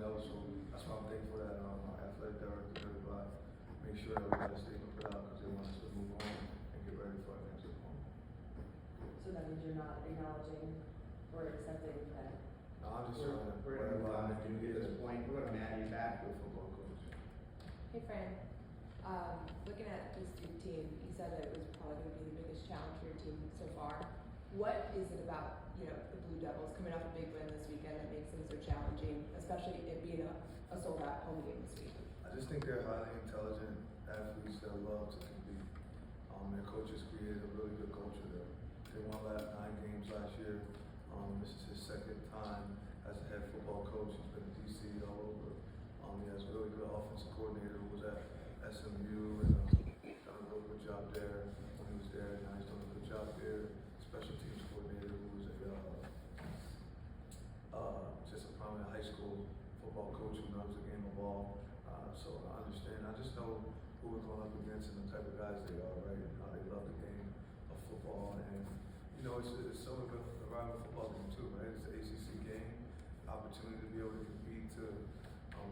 else. So that's why I'm thankful that our athletic director, everybody, make sure that we got a statement put out because they want us to move on and get ready for our next opponent. So that means you're not acknowledging or accepting that? No, I'm just trying to We're gonna move on and get to this point. We're gonna Matt you back. good football coach. Hey Fran, looking at this Duke team, you said that it was probably going to be the biggest challenge for your team so far. What is it about, the Blue Devils coming off a big win this weekend that makes them so challenging, especially it being a sold-out home game this week? I just think they're highly intelligent athletes that love to compete. Their coaches created a really good culture there. They won last 9 games last year. This is his second time as a head football coach. He's been in DC all over. He has a really good offensive coordinator who was at SMU and done a real good job there when he was there. Now he's done a good job there. Special teams coordinator who was just a prominent high school football coach who knows the game of ball. So I understand. I just know who we're going up against and the type of guys they are, right? And how they love the game of football. And, it's sort of a rival football game too, right? It's an ACC game, opportunity to be able to compete to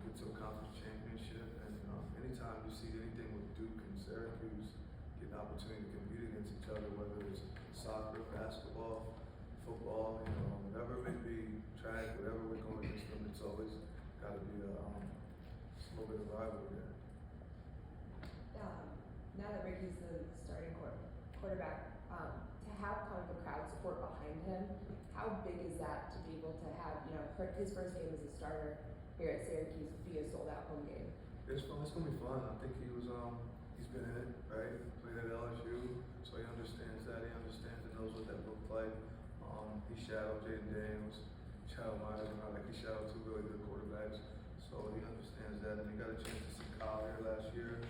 get to a conference championship. And anytime you see anything with Duke and Syracuse get an opportunity to compete against each other, whether it's soccer, basketball, football, whatever it may be, track, whatever we're going against them, it's always got to be a little bit of rivalry there. Now that Ricky's the starting quarterback, to have kind of a crowd support behind him, how big is that to be able to have, his first game as a starter here at Syracuse be a sold-out home game? It's fun. It's gonna be fun. I think he's been in it, right? Played at LSU, so he understands that. He understands and knows what that looks like. He shadowed Jaden Daniels, shadowed Myers, he shadowed 2 really good quarterbacks, so he understands that. And he got a chance to see Kyle here last year.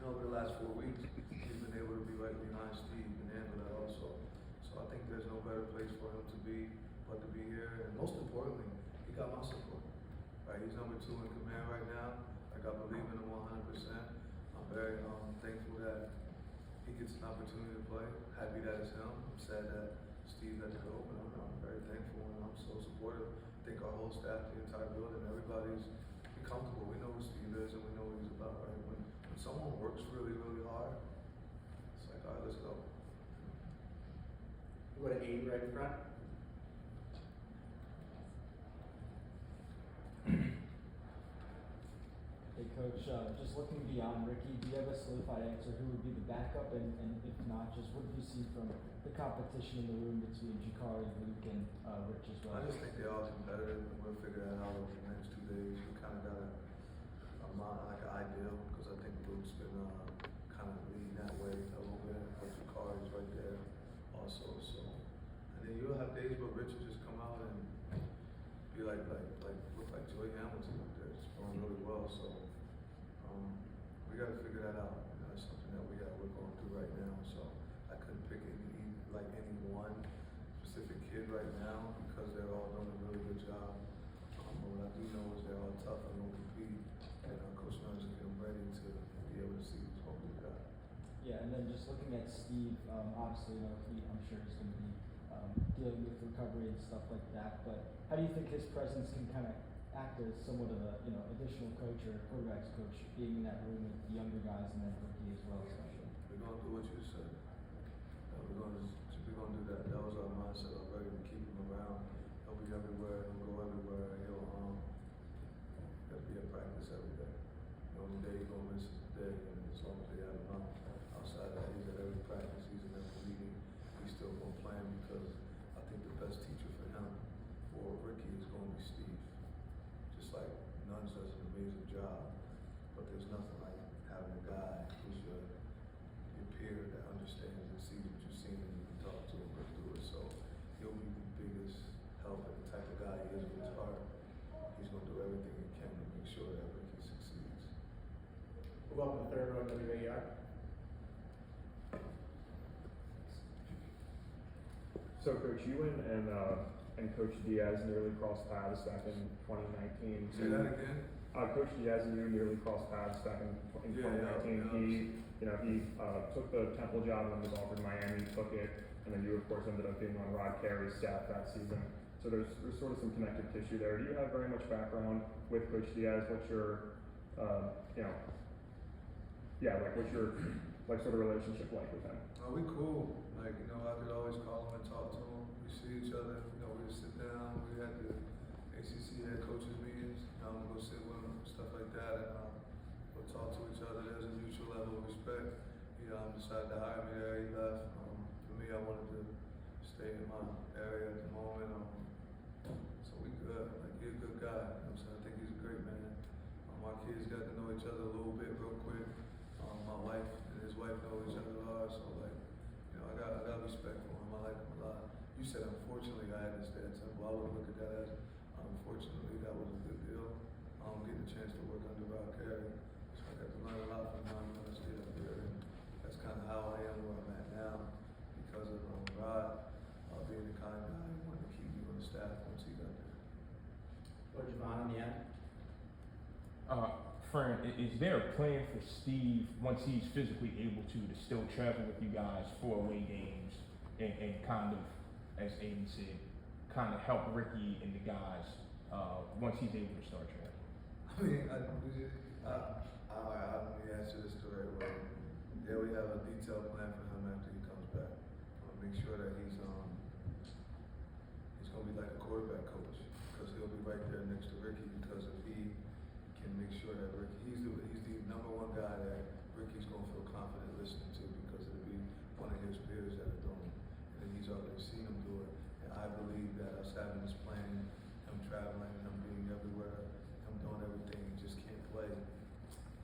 Over the last 4 weeks, he's been able to be right behind Steve and handle that also. So I think there's no better place for him to be but to be here. And most importantly, he got my support. Right, he's number 2 in command right now. I believe in him 100%. I'm very thankful that he gets an opportunity to play. Happy that it's him. I'm sad that Steve had to go, but I'm very thankful and I'm so supportive. I think our whole staff, the entire building, everybody's comfortable. We know who Steve is and we know what he's about. Right, when someone works really, really hard, it's like, all right, let's go. What an 8 right in front. Hey Coach, just looking beyond Ricky, do you have a solidified answer who would be the backup? And if not, just what do you see from the competition in the room between Jakari, Luke, and Rich as well? I just think they're all competitive, and we'll figure that out over the next 2 days. We kind of got an ideal, because I think Luke's been kind of leading that way a little bit, but Jakari's right there also. So, and then you'll have days where Rich will just come out and be look like Joy Hamilton up there, just going really well. So we got to figure that out. That's something that we're going through right now. So I couldn't pick any one specific kid right now because they're all doing a really good job. But what I do know is they're all tough and will compete, and Coach Nunn's get them ready to be able to see what we've got. Yeah, and then just looking at Steve, obviously, I'm sure he's going to be dealing with recovery and stuff like that. But how do you think his presence can kind of act as somewhat of a additional coach or quarterback's coach, being in that room with the younger guys and then Ricky as well, especially? We're gonna do what you said. We're gonna do that. That was our mindset already, to keep him around. He'll be everywhere. He'll go everywhere. He'll be at practice every day. The only day he's gonna miss is the day, and as long as they have enough. Outside of that, he's at every practice. He's in every meeting. He's still gonna play him because I think the best teacher for him, for Ricky, is going to be Steve. Just like Nuns does an amazing job, but there's nothing like having a guy who's your peer that understands and sees what you've seen and you can talk to him and do it. So he'll be the biggest help and the type of guy he is with his heart. He's going to do everything he can to make sure that Ricky succeeds. Welcome to Third Row WAR. So Coach Ewan and Coach Diaz nearly crossed paths back in 2019. Say that again? Coach Diaz and you nearly crossed paths back in 2019. He took the Temple job and was offered Miami, took it, and then you of course ended up being on Rod Carey's staff that season. So there's sort of some connective tissue there. Do you have very much background with Coach Diaz? What's your, you know, yeah, like what's your like sort of relationship like with him? We cool. Like, you know, I could always call him and talk to him. We see each other. You know, we just sit down. We had the ACC head coaches meetings. I'm gonna go sit with him, stuff like that, and we'll talk to each other. There's a mutual level of respect. He decided to hire me there. He left. For me, I wanted to stay in my area at the moment. So we good. Like, he's a good guy. You know what I'm saying? I think he's a great man. My kids got to know each other a little bit real quick. My wife and his wife know each other well, so like, you know, I got respect for him. I like him a lot. You said unfortunately I had to stay at Temple. I would look at that as unfortunately that was a good deal. Getting a chance to work under Rod Carey, so I got to learn a lot from him when I stayed up there. And that's kind of how I am where I'm at now because of Rod being the kind guy who wanted to keep me on the staff once he got there. Or Javon in the end? Fran, is there a plan for Steve once he's physically able to still travel with you guys for away games and kind of, as Aiden said, kind of help Ricky and the guys once he's able to start traveling? I mean, let me answer this the right way. Yeah, we have a detailed plan for him after he comes back. I want to make sure that he's going to be like a quarterback coach because he'll be right there next to Ricky because if he can make sure that Ricky, he's the number one guy that Ricky's going to feel confident listening to because it'll be one of his peers that are doing it. And he's already seen him do it. And I believe that us having this plan, him traveling, him being everywhere, him doing everything, he just can't play.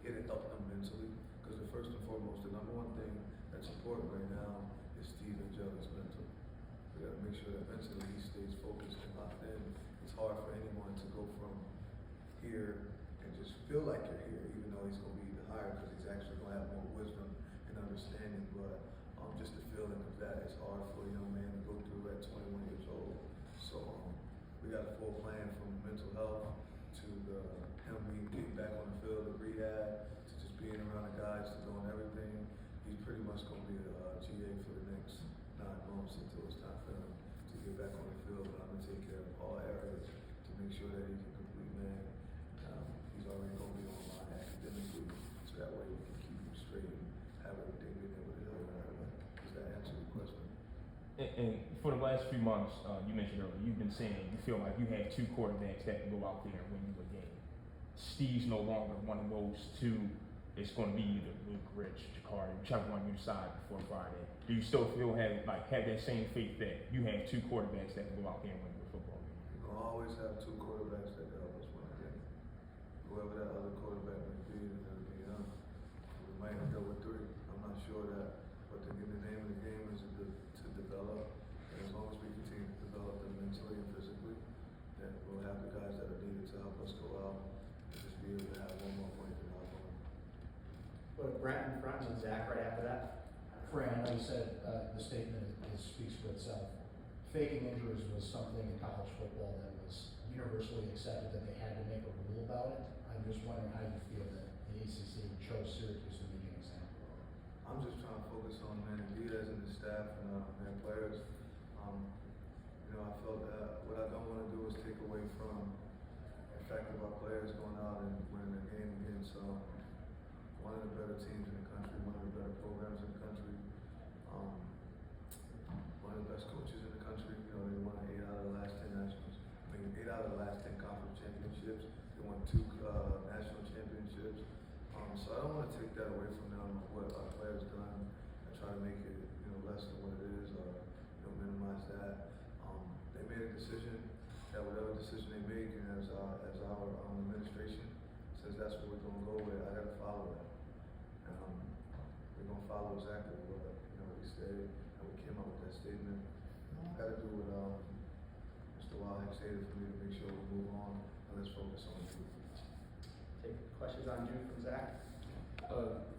It'll help him mentally because the first and foremost, the number one thing that's important right now is Steve and Joey's mental. We got to make sure that mentally he stays focused and locked in. It's hard for anyone to go from here and just feel like you're here, even though he's going to be the higher because he's actually going to have more wisdom and understanding. But just the feeling of that is hard for a young man to go through at 21 years old. So we got a full plan from mental health to him getting back on the field, to rehab, to just being around the guys, to doing everything. He's pretty much going to be a GA for the next 9 months until it's time for him to get back on the field. But I'm going to take care of all areas to make sure that he's a complete man. He's already going to be online academically, so that way we can keep him straight and have everything being able to help him. Does that answer your question? And for the last few months, you mentioned earlier, you've been saying you feel like you have 2 quarterbacks that can go out there and win you a game. Steve's no longer one of those 2. It's going to be either Luke, Rich, Jakari, whichever one you decide before Friday. Do you still feel have that same faith that you have 2 quarterbacks that can go out there and win the football game? You're going to always have 2 quarterbacks that can help us win a game. Whoever that other quarterback may be, it'll be him. We might end up with 3. I'm not sure that, but the name of the game is to develop. And as long as we continue to develop them mentally and physically, then we'll have the guys that are needed to help us go out and just be able to have one more point than our own. Put Brent in front and Zach right after that. Fran, I know you said the statement speaks for itself. Faking injuries was something in college football that was universally accepted that they had to make a rule about it. I'm just wondering how you feel that the ACC chose Syracuse to make an example of it. I'm just trying to focus on Manny Diaz and his staff and their players. You know, I felt that what I don't want to do is take away from the fact of our players going out and winning the game against one of the better teams in the country, one of the better programs in the country, one of the best coaches in the country. You know, they won 8 out of the last 10 nationals. 8 out of the last 10 conference championships. They won 2 national championships. So I don't want to take that away from them, what our players done, and try to make it, you know, less than what it is, or minimize that. They made a decision that whatever decision they make, and as our administration says that's what we're going to go with, I got to follow that. We're going to follow exactly what we said, and we came up with that statement. I got to do what Mr. Wildhack stated for me to make sure we move on, and let's focus on the truth. Take questions on June from Zach.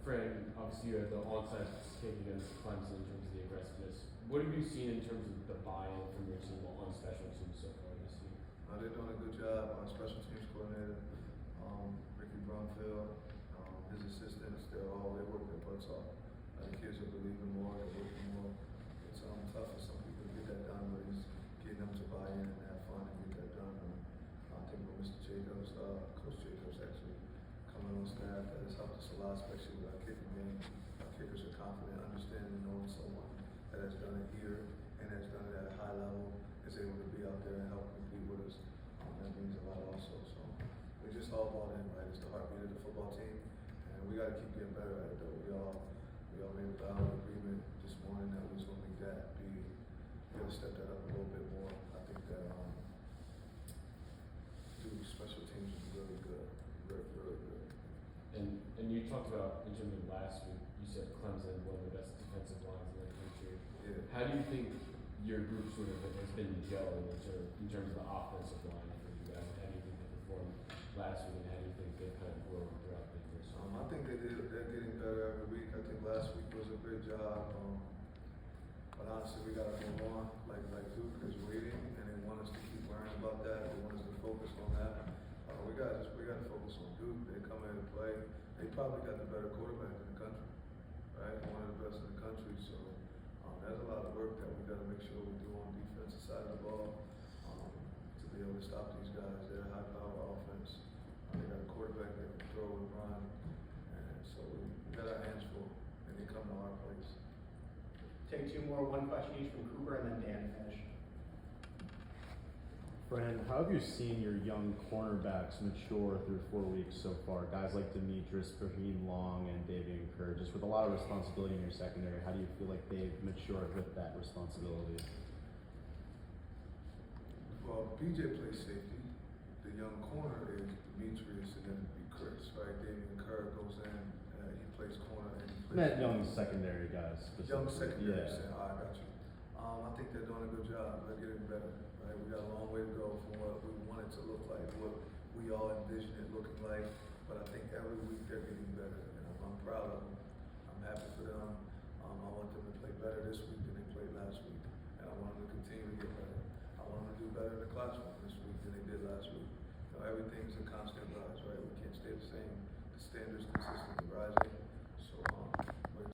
Fran, obviously you had the onside kick against Clemson in terms of the aggressiveness. What have you seen in terms of the buy-in from your team on special teams so far this year? They're doing a good job. Our special teams coordinator, Ricky Brumfield, his assistants, they work their butts off. The kids are believing more, they're working more. It's tough for some people to get that done, but it's getting them to buy in and have fun gotta keep getting better at it though. We all made a valid agreement this morning that we was gonna make that be, we gotta step that up a little bit more. I think that, dude, special teams is really good, really good. And you talked about, in terms of last week, you said Clemson, one of the best defensive lines in the country. Yeah. How do you think your group sort of has been gelling in terms of the offensive line for you guys? How do you think they performed last week, and how do you think they've kind of grown throughout the year? I think they're getting better every week. I think last week was a great job. But honestly, we gotta move on. Like Duke is waiting, and they want us to keep learning about that. They want us to focus on that. We gotta focus on Duke. They come here to play. They probably got the better quarterback in the country, right? One of the best in the country. So there's a lot of work that we gotta make sure we do on the defensive side of the ball to be able to stop these guys. They're a high-power offense. They got a quarterback that can throw and run, and so we got our hands full, and they come to our place. Take two more, one question each from Cooper and then Dan finish. Fran, how have you seen your young cornerbacks mature through 4 weeks so far? Guys like Demetrius, Raheem Long, and Davian Kerr, just with a lot of responsibility in your secondary, how do you feel like they've matured with that responsibility? Well, BJ plays safety. The young corner is Demetrius, and then it'd be Chris, right? Davian Kerr goes in, he plays corner, and he plays. Met young secondary guys. Young secondary, Yeah. I got you. I think they're doing a good job. They're getting better, right? We got a long way to go from what we want it to look like, what we all envision it looking like. But I think every week they're getting better, and I'm proud of them. I'm happy for them. I want them to play better this week than they played last week, and I want them to continue to get better. I want them to do better in the classroom this week than they did last week. Everything's a constant rise, right? We can't stay the same. The standard's consistently rising.